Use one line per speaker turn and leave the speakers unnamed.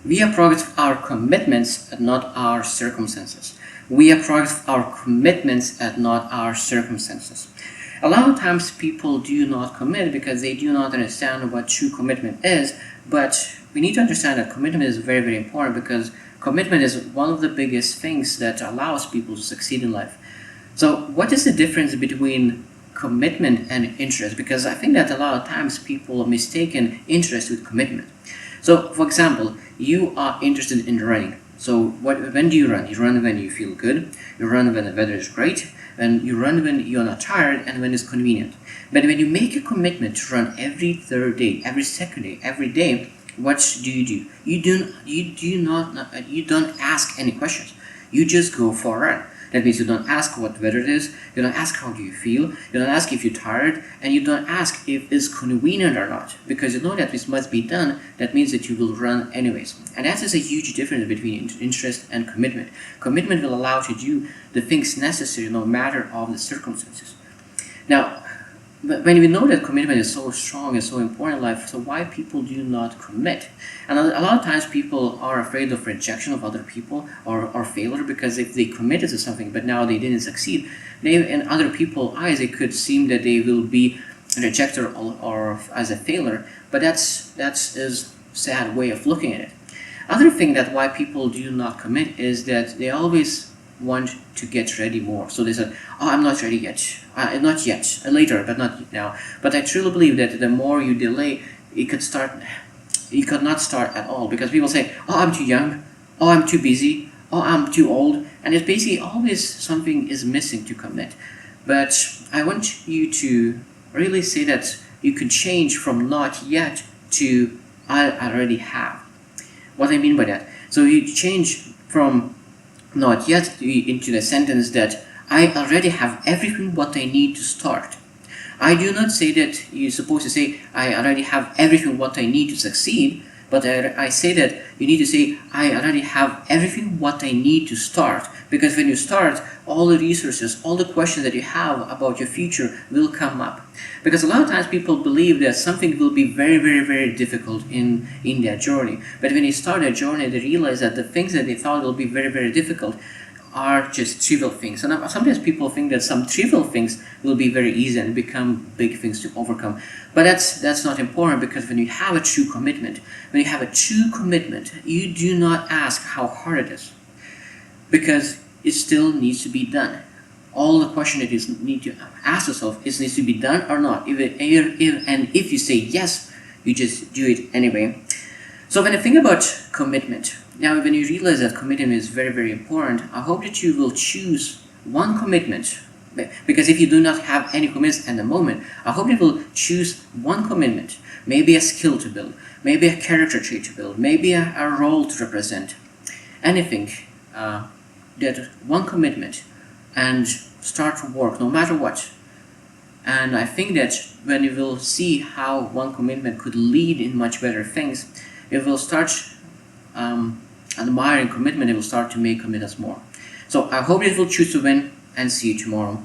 We are products of our commitments and not our circumstances. We are products of our commitments and not our circumstances. A lot of times people do not commit because they do not understand what true commitment is, but we need to understand that commitment is very, very important because commitment is one of the biggest things that allows people to succeed in life. So what is the difference between commitment and interest? Because I think that a lot of times people mistaken interest with commitment. So for example, you are interested in running. So when do you run? You run when you feel good, you run when the weather is great, and you run when you're not tired and when it's convenient. But when you make a commitment to run every third day, every second day, every day, what do? You don't ask any questions. You just go for a run. That means you don't ask what weather it is, you don't ask how do you feel, you don't ask if you're tired, and you don't ask if it's convenient or not, because you know that this must be done. That means that you will run anyways. And that is a huge difference between interest and commitment. Commitment will allow you to do the things necessary no matter of the circumstances. Now, when we know that commitment is so strong and so important in life, so why people do not commit? And a lot of times people are afraid of rejection of other people or failure, because if they committed to something but now they didn't succeed, they, in other people's eyes, it could seem that they will be rejected or as a failure, but that's is sad way of looking at it. Other thing that why people do not commit is that they always want to get ready more. So they said, oh, I'm not ready yet, not yet, later, but not now. But I truly believe that the more you delay, you could not start at all, because people say, oh, I'm too young, oh, I'm too busy, oh, I'm too old, and it's basically always something is missing to commit. But I want you to really say that you could change from not yet to I already have. What I mean by that, so you change from not yet into the sentence that I already have everything what I need to start. I do not say that you're supposed to say I already have everything what I need to succeed, but I say that you need to say I already have everything what I need to start, because when you start, all the resources, all the questions that you have about your future will come up. Because a lot of times people believe that something will be very, very, very difficult in their journey, but when they start their journey, they realize that the things that they thought will be very, very difficult are just trivial things. And sometimes people think that some trivial things will be very easy and become big things to overcome. But that's not important, because when you have a true commitment, you do not ask how hard it is, because it still needs to be done. All the question that you need to ask yourself is, needs to be done or not? If you say yes, you just do it anyway. So when I think about commitment, now when you realize that commitment is very, very important, I hope that you will choose one commitment. Because if you do not have any commitments at the moment, I hope you will choose one commitment, maybe a skill to build, maybe a character trait to build, maybe a role to represent, anything, that one commitment, and start to work no matter what. And I think that when you will see how one commitment could lead in much better things, it will start admiring commitment, it will start to make commitments more. So I hope you will choose to win, and see you tomorrow.